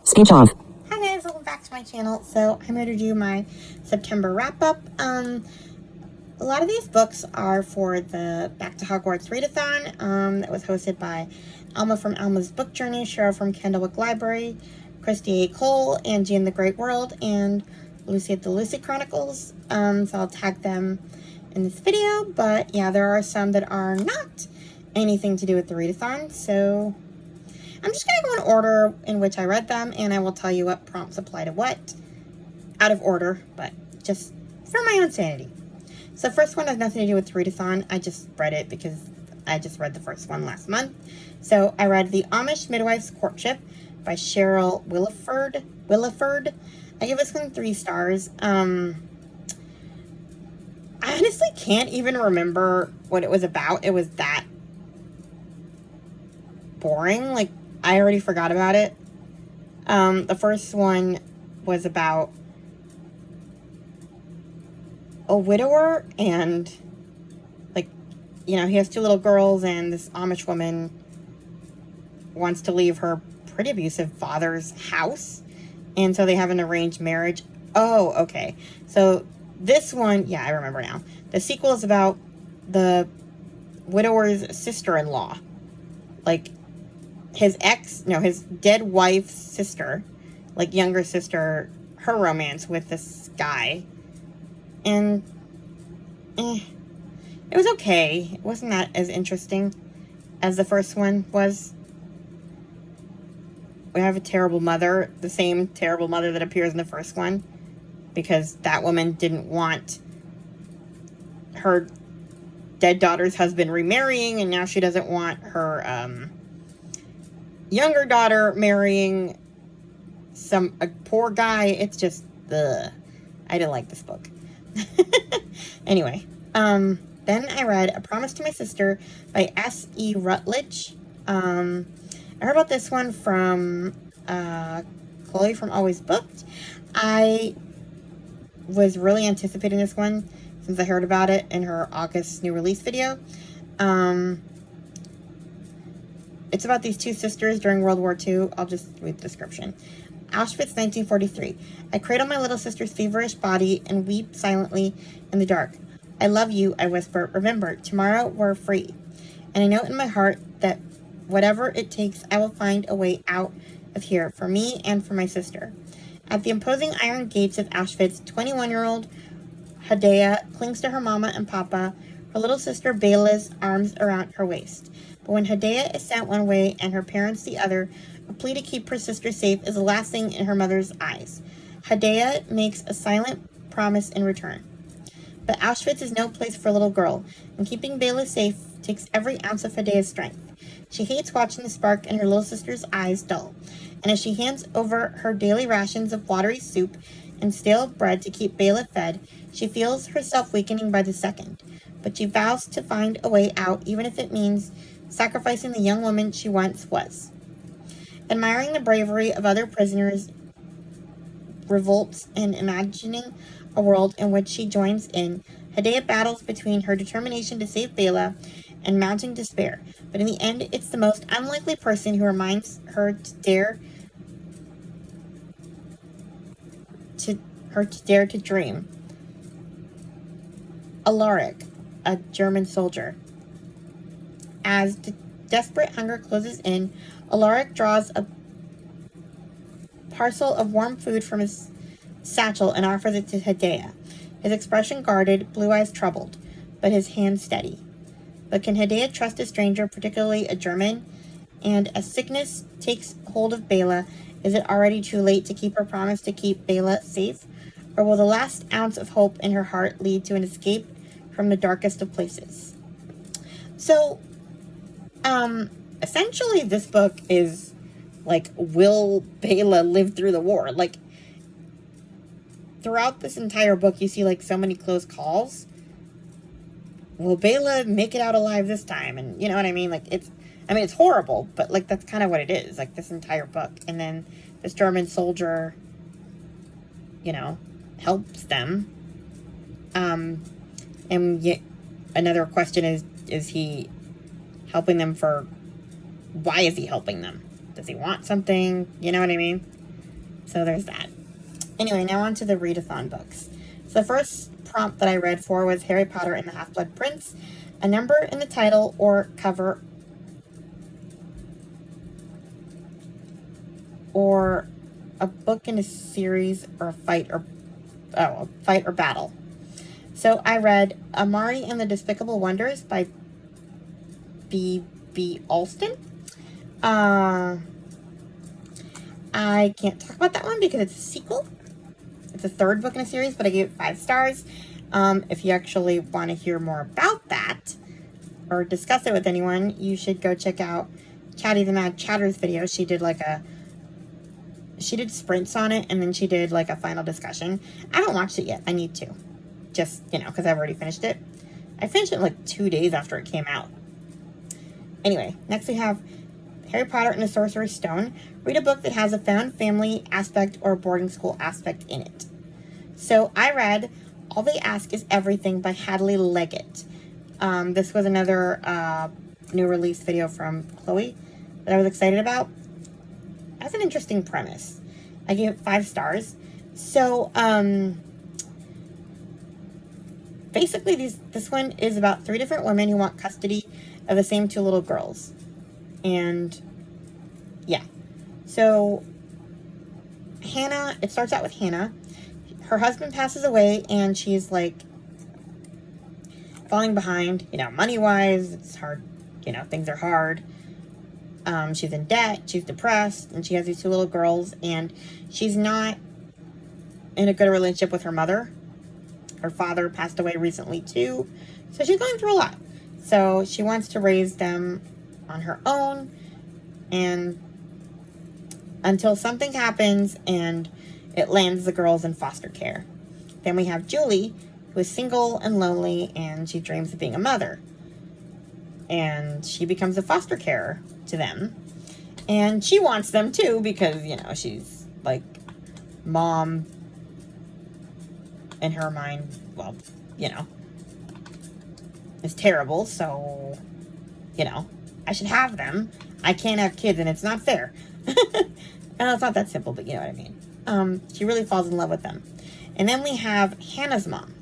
Speech off. Hi guys, welcome back to my channel. So I'm here to do my September wrap-up. A lot of these books are for the Back to Hogwarts readathon that was hosted by Alma from Alma's Book Journey, Cheryl from Candlewick Library, Christy A. Cole, Angie in the Great World, and Lucy at the Lucy Chronicles. So I'll tag them in this video, but yeah, there are some that are not anything to do with the readathon, so I'm just going to go in order in which I read them, and I will tell you what prompts apply to what, out of order, but just for my own sanity. So the first one has nothing to do with readathon. I just read it because I just read the first one last month. So I read The Amish Midwife's Courtship by Cheryl Williford. I give this one 3 stars. I honestly can't even remember what it was about. It was that boring. Like, I already forgot about it. The first one was about a widower and, like, you know, he has 2 little girls, and this Amish woman wants to leave her pretty abusive father's house, and so they have an arranged marriage. Oh, okay. So this one, yeah, I remember now. The sequel is about the widower's sister-in-law. Like, his dead wife's sister, like, younger sister, her romance with this guy. And, it was okay. It wasn't that as interesting as the first one was. We have a terrible mother, the same terrible mother that appears in the first one, because that woman didn't want her dead daughter's husband remarrying, and now she doesn't want her, younger daughter marrying a poor guy. It's just, ugh. I didn't like this book. Anyway, then I read A Promise to My Sister by S.E. Rutledge. I heard about this one from Chloe from Always Booked. I was really anticipating this one since I heard about it in her August new release video. It's about these 2 sisters during World War II. I'll just read the description. Auschwitz, 1943. I cradle my little sister's feverish body and weep silently in the dark. I love you, I whisper. Remember, tomorrow we're free. And I know in my heart that whatever it takes, I will find a way out of here for me and for my sister. At the imposing iron gates of Auschwitz, 21-year-old Hadea clings to her mama and papa, her little sister Bela's arms around her waist. But when Hadea is sent one way and her parents the other, a plea to keep her sister safe is the last thing in her mother's eyes. Hadea makes a silent promise in return. But Auschwitz is no place for a little girl, and keeping Bela safe takes every ounce of Hadea's strength. She hates watching the spark in her little sister's eyes dull, and as she hands over her daily rations of watery soup and stale bread to keep Bela fed, she feels herself weakening by the second. But she vows to find a way out, even if it means sacrificing the young woman she once was. Admiring the bravery of other prisoners, revolts and imagining a world in which she joins in, Hadea battles between her determination to save Bela and mounting despair. But in the end, it's the most unlikely person who reminds her to dare to dream. Alaric, a German soldier. As desperate hunger closes in, Alaric draws a parcel of warm food from his satchel and offers it to Hadea. His expression guarded, blue eyes troubled, but his hand steady. But can Hadea trust a stranger, particularly a German? And as sickness takes hold of Bela, is it already too late to keep her promise to keep Bela safe? Or will the last ounce of hope in her heart lead to an escape from the darkest of places? So, essentially this book is like, will Bela live through the war? Like, throughout this entire book, you see, like, so many close calls. Will Bela make it out alive this time? And you know what I mean? Like, it's horrible, but, like, that's kind of what it is, like, this entire book. And then this German soldier, you know, helps them. And yet another question is he helping them for, why is he helping them? Does he want something? You know what I mean? So there's that. Anyway, now on to the readathon books. So the first prompt that I read for was Harry Potter and the Half-Blood Prince. A number in the title or cover or a book in a series or a fight or battle. So I read Amari and the Despicable Wonders by B.B. Alston. I can't talk about that one because it's a sequel. It's a third book in a series, but I gave it 5 stars. If you actually want to hear more about that or discuss it with anyone, you should go check out Chatty the Mad Chatter's video. She did sprints on it, and then she did like a final discussion. I haven't watched it yet. I need to. Just, because I've already finished it. I finished it like 2 days after it came out. Anyway, next we have Harry Potter and the Sorcerer's Stone. Read a book that has a found family aspect or a boarding school aspect in it. So I read All They Ask Is Everything by Hadley Leggett. This was another new release video from Chloe that I was excited about. That's an interesting premise. I gave it 5 stars. So, basically, this one is about 3 different women who want custody of the same 2 little girls. And, yeah. So, Hannah, it starts out with Hannah. Her husband passes away, and she's, like, falling behind, money-wise. It's hard, things are hard. She's in debt, she's depressed, and she has these 2 little girls, and she's not in a good relationship with her mother. Her father passed away recently, too, so she's going through a lot. So she wants to raise them on her own, and until something happens, and it lands the girls in foster care. Then we have Julie, who is single and lonely, and she dreams of being a mother. And she becomes a foster carer to them. And she wants them too because, she's like mom in her mind, well, is terrible. So, I should have them. I can't have kids and it's not fair. No, it's not that simple, but you know what I mean. She really falls in love with them. And then we have Hannah's mom,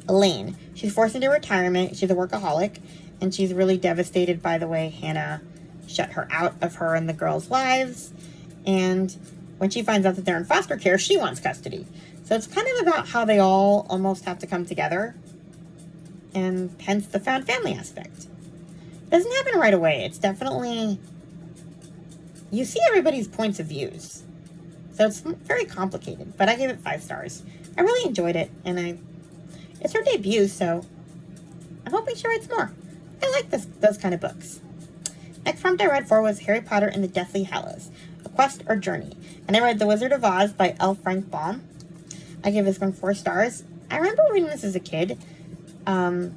Elaine. She's forced into retirement. She's a workaholic. And she's really devastated by the way Hannah shut her out of her and the girls' lives. And when she finds out that they're in foster care, she wants custody. So it's kind of about how they all almost have to come together. And hence the found family aspect. It doesn't happen right away. It's definitely... You see everybody's points of views. So it's very complicated. But I gave it 5 stars. I really enjoyed it. And it's her debut, so I'm hoping she writes more. I like those kind of books. Next prompt I read for was Harry Potter and the Deathly Hallows, A Quest or Journey. And I read The Wizard of Oz by L. Frank Baum. I gave this one 4 stars. I remember reading this as a kid. And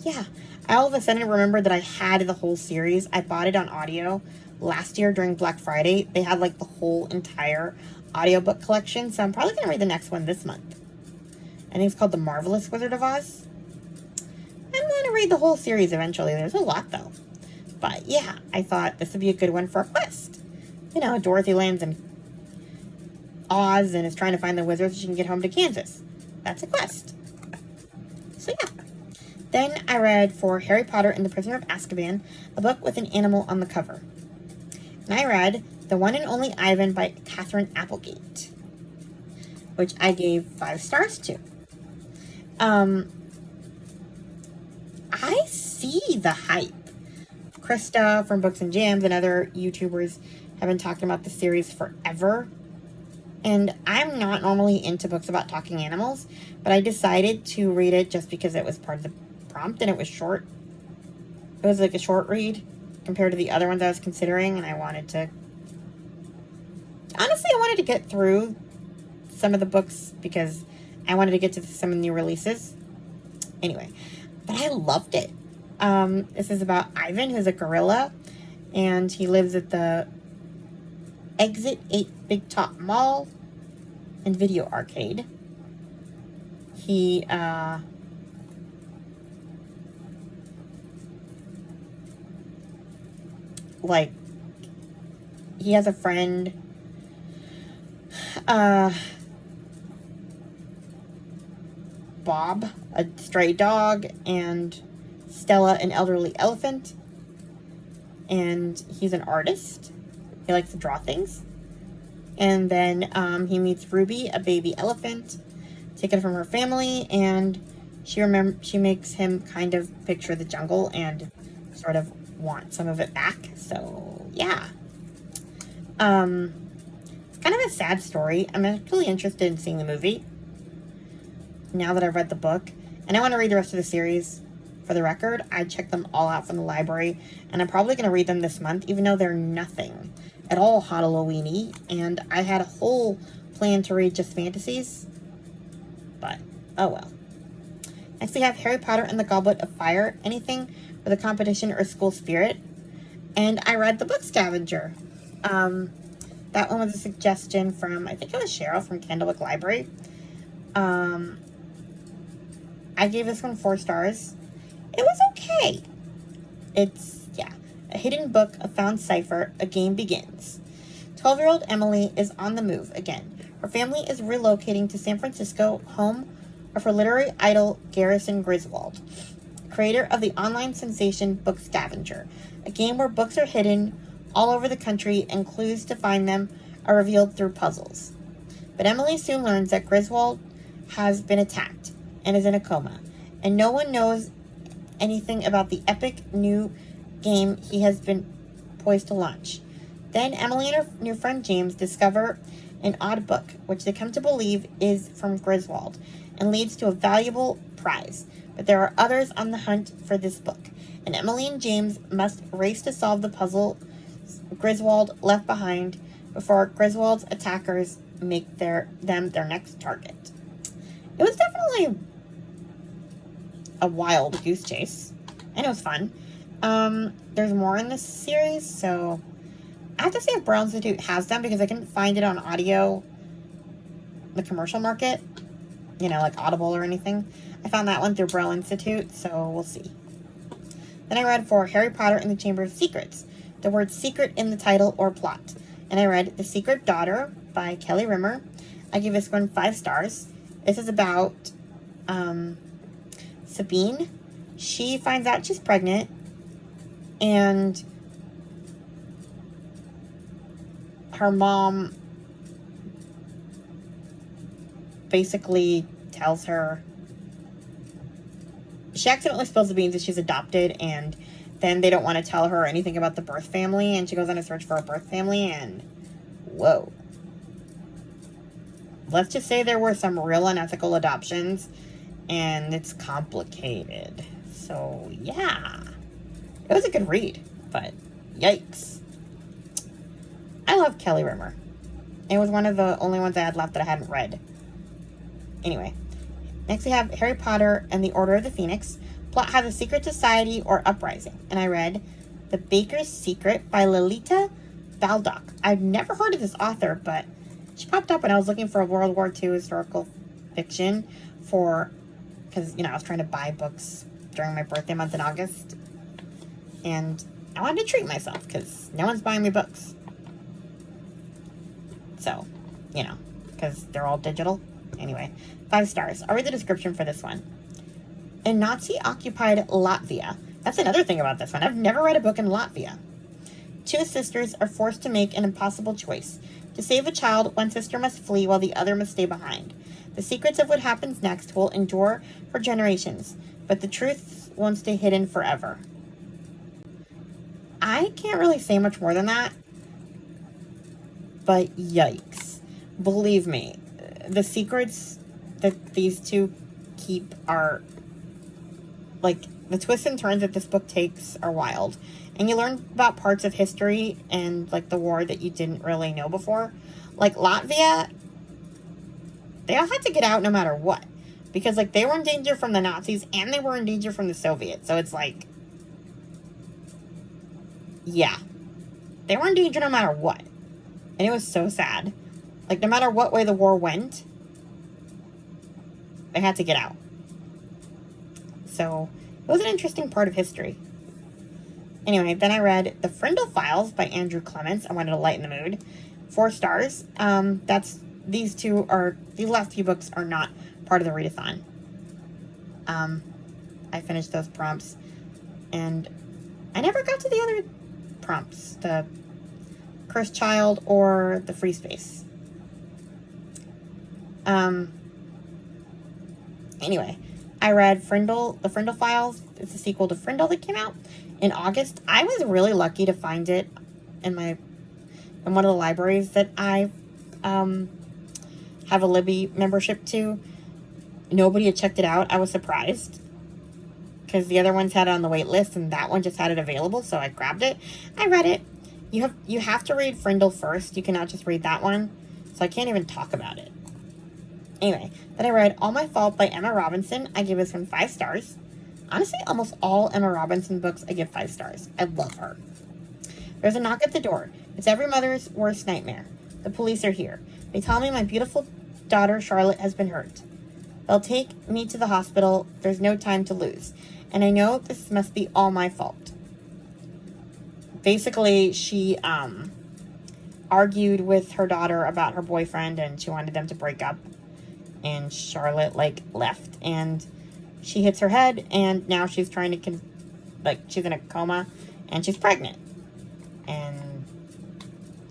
yeah, I all of a sudden remembered that I had the whole series. I bought it on audio last year during Black Friday. They had like the whole entire audiobook collection. So I'm probably going to read the next one this month. I think it's called The Marvelous Wizard of Oz. I'm going to read the whole series eventually. There's a lot, though. But, yeah, I thought this would be a good one for a quest. Dorothy lands in Oz and is trying to find the wizard so she can get home to Kansas. That's a quest. So, yeah. Then I read for Harry Potter and the Prisoner of Azkaban, a book with an animal on the cover. And I read The One and Only Ivan by Catherine Applegate, which I gave 5 stars to. I see the hype. Krista from Books and Jams and other YouTubers have been talking about the series forever. And I'm not normally into books about talking animals, but I decided to read it just because it was part of the prompt and it was short. It was like a short read compared to the other ones I was considering, and I wanted to... Honestly, I wanted to get through some of the books because I wanted to get to some of the new releases. Anyway, but I loved it. This is about Ivan, who's a gorilla, and he lives at the Exit 8 Big Top Mall and Video Arcade. He, he has a friend Uh, Bob, a stray dog, and Stella, an elderly elephant. And he's an artist. He likes to draw things. And then he meets Ruby, a baby elephant, taken from her family, and she makes him kind of picture the jungle and sort of want some of it back. So yeah, it's kind of a sad story. I'm actually interested in seeing the movie now that I've read the book, and I want to read the rest of the series. For the record, I checked them all out from the library, and I'm probably going to read them this month, even though they're nothing at all Halloween-y, and I had a whole plan to read just fantasies, but oh well. Next we have Harry Potter and the Goblet of Fire, anything with a competition or school spirit, and I read the book Scavenger. That one was a suggestion from, I think it was Cheryl from Candlewick Library. I gave this one 4 stars. It was okay. It's, yeah, a hidden book, a found cipher, a game begins. 12-year-old Emily is on the move again. Her family is relocating to San Francisco, home of her literary idol, Garrison Griswold, creator of the online sensation Book Scavenger, a game where books are hidden all over the country and clues to find them are revealed through puzzles. But Emily soon learns that Griswold has been attacked and is in a coma, and no one knows anything about the epic new game he has been poised to launch. Then Emily and her new friend James discover an odd book, which they come to believe is from Griswold, and leads to a valuable prize. But there are others on the hunt for this book, and Emily and James must race to solve the puzzle Griswold left behind before Griswold's attackers make them their next target. It was definitely a wild goose chase, and it was fun. There's more in this series, so I have to see if Braille Institute has them, because I couldn't find it on audio, the commercial market, like Audible or anything. I found that one through Braille Institute, so we'll see. Then I read for Harry Potter and the Chamber of Secrets, the word secret in the title or plot. And I read The Secret Daughter by Kelly Rimmer. I give this one 5 stars. This is about Sabine. She finds out she's pregnant, and her mom basically tells her, she accidentally spills the beans that she's adopted, and then they don't want to tell her anything about the birth family, and she goes on a search for a birth family, and whoa. Let's just say there were some real unethical adoptions, and it's complicated. So, yeah. It was a good read, but yikes. I love Kelly Rimmer. It was one of the only ones I had left that I hadn't read. Anyway, next we have Harry Potter and the Order of the Phoenix. Plot has a secret society or uprising. And I read The Baker's Secret by Lolita Baldock. I've never heard of this author, but she popped up when I was looking for a World War II historical fiction because, I was trying to buy books during my birthday month in August. And I wanted to treat myself because no one's buying me books. So, because they're all digital. Anyway, 5 stars. I'll read the description for this one. In Nazi-occupied Latvia. That's another thing about this one. I've never read a book in Latvia. 2 sisters are forced to make an impossible choice. To save a child, one sister must flee while the other must stay behind. The secrets of what happens next will endure for generations, but the truth won't stay hidden forever. I can't really say much more than that, but yikes. Believe me, the secrets that these 2 keep are, the twists and turns that this book takes are wild. And you learn about parts of history and, the war that you didn't really know before. Latvia, they all had to get out no matter what. Because, they were in danger from the Nazis and they were in danger from the Soviets. So it's yeah. They were in danger no matter what. And it was so sad. No matter what way the war went, they had to get out. So, it was an interesting part of history. Anyway, then I read The Frindle Files by Andrew Clements. I wanted to lighten the mood. 4 stars. These last few books are not part of the readathon. I finished those prompts, and I never got to the other prompts, the Cursed Child or the Free Space. Anyway, I read the Frindle Files. It's a sequel to Frindle that came out in August. I was really lucky to find it in one of the libraries that I have a Libby membership to. Nobody had checked it out. I was surprised because the other ones had it on the wait list, and that one just had it available, so I grabbed it. I read it. You have to read Frindle first. You cannot just read that one, so I can't even talk about it. Anyway, then I read All My Fault by Emma Robinson. I give this one 5 stars. Honestly, almost all Emma Robinson books I give 5 stars. I love her. There's a knock at the door. It's every mother's worst nightmare. The police are here. They tell me my beautiful daughter Charlotte has been hurt. They'll take me to the hospital. There's no time to lose. And I know this must be all my fault. Basically, she argued with her daughter about her boyfriend, and she wanted them to break up. And Charlotte, left. And she hits her head, and now she's trying to, she's in a coma, and she's pregnant. And,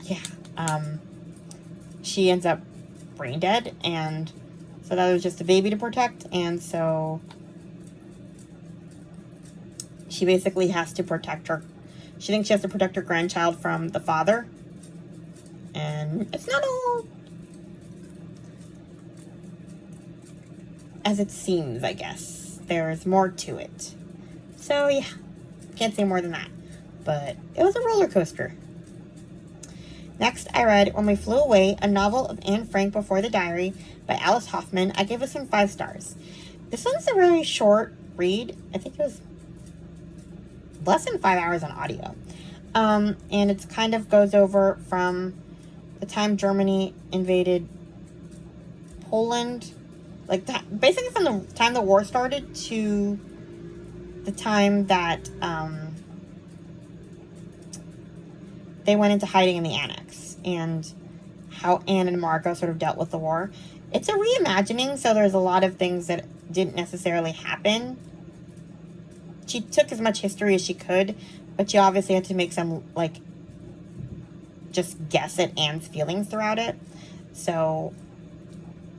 yeah, she ends up brain dead, and so that was just a baby to protect, and so she basically has to protect her. She thinks she has to protect her grandchild from the father, and it's not all as it seems, I guess. There's more to it. So, yeah, can't say more than that. But it was a roller coaster. Next, I read When We Flew Away, a novel of Anne Frank Before the Diary by Alice Hoffman. I gave this one 5 stars. This one's a really short read. I think it was less than 5 hours on audio. And it kind of goes over from the time Germany invaded Poland, basically from the time the war started to the time that they went into hiding in the annex, and how Anne and Margot sort of dealt with the war. It's a reimagining, so there's a lot of things that didn't necessarily happen. She took as much history as she could, but she obviously had to make some, just guess at Anne's feelings throughout it. So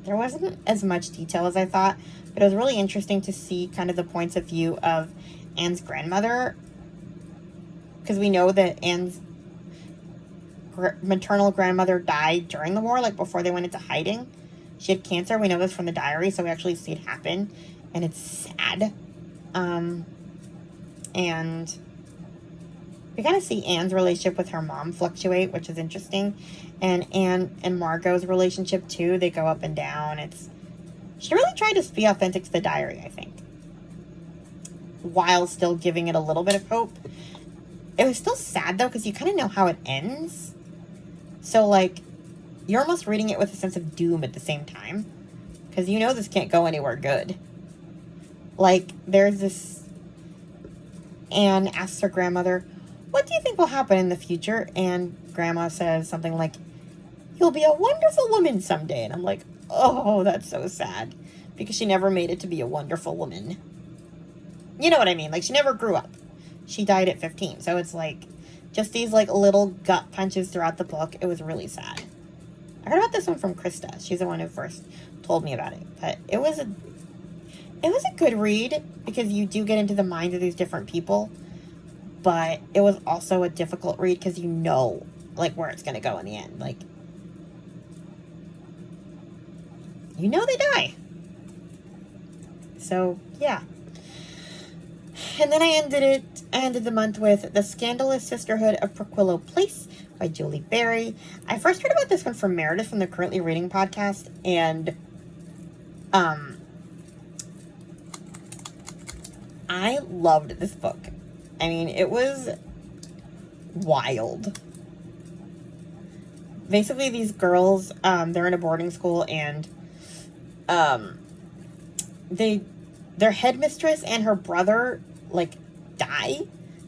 there wasn't as much detail as I thought, but it was really interesting to see kind of the points of view of Anne's grandmother, because we know that Anne's maternal grandmother died during the war, before they went into hiding. She had cancer. We know this from the diary, so we actually see it happen, and it's sad. And we kind of see Anne's relationship with her mom fluctuate, which is interesting, and Anne and Margot's relationship too. They go up and down. She really tried to be authentic to the diary, I think, while still giving it a little bit of hope. It was still sad though, because you kind of know how it ends. So, you're almost reading it with a sense of doom at the same time, because you know this can't go anywhere good. There's this... Anne asks her grandmother, what do you think will happen in the future? And Grandma says something like, you'll be a wonderful woman someday. And I'm like, oh, that's so sad, because she never made it to be a wonderful woman. You know what I mean? She never grew up. She died at 15. So it's just these little gut punches throughout the book. It was really sad. I heard about this one from Krista. She's the one who first told me about it. But it was a good read, because you do get into the minds of these different people. But it was also a difficult read, because you know, where it's going to go in the end. You know they die. So, yeah. And then I ended the month with The Scandalous Sisterhood of Prequillo Place by Julie Berry. I first heard about this one from Meredith from the Currently Reading podcast, and I loved this book. I mean, it was wild. Basically, these girls, they're in a boarding school, and their headmistress and her brother die.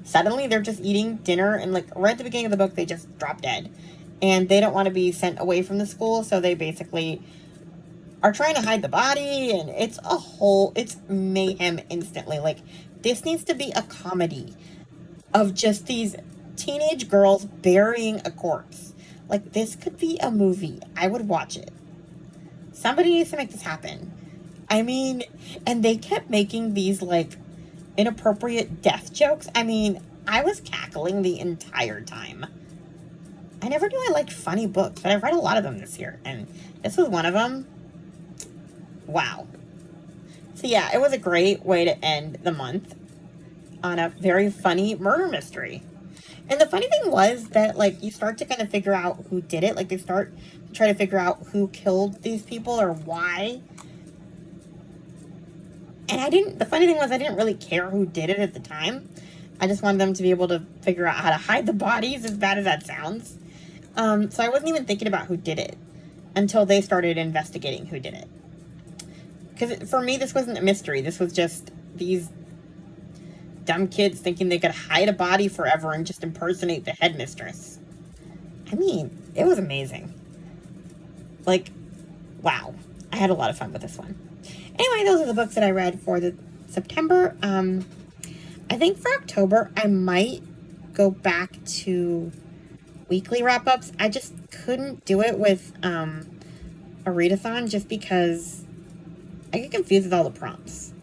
Suddenly, they're just eating dinner, and right at the beginning of the book, they just drop dead. and they don't want to be sent away from the school, so they basically are trying to hide the body, and it's mayhem instantly. Like, this needs to be a comedy of just these teenage girls burying a corpse. Like, this could be a movie. I would watch it. Somebody needs to make this happen. I mean, and they kept making these, like, inappropriate death jokes. I mean, I was cackling the entire time. I never knew I liked funny books, but I've read a lot of them this year, and this was one of them. Wow. So yeah, it was a great way to end the month on a very funny murder mystery. And the funny thing was that, like, you start to kind of figure out who did it. Like, they start to try to figure out who killed these people or why. And the funny thing was, I didn't really care who did it at the time. I just wanted them to be able to figure out how to hide the bodies, as bad as that sounds. So I wasn't even thinking about who did it until they started investigating who did it. Because for me, this wasn't a mystery. This was just these dumb kids thinking they could hide a body forever and just impersonate the headmistress. I mean, it was amazing. Like, wow. I had a lot of fun with this one. Anyway, those are the books that I read for the September. I think for October, I might go back to weekly wrap-ups. I just couldn't do it with a readathon just because I get confused with all the prompts.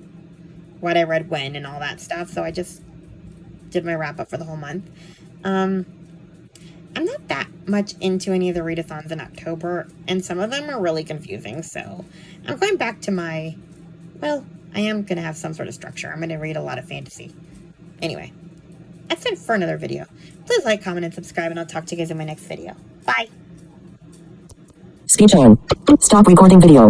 What I read when and all that stuff. So I just did my wrap-up for the whole month. I'm not that much into any of the readathons in October, and some of them are really confusing, so I'm going back to I am going to have some sort of structure. I'm going to read a lot of fantasy. Anyway, that's it for another video. Please like, comment, and subscribe, and I'll talk to you guys in my next video. Bye! Speech on. Stop recording video.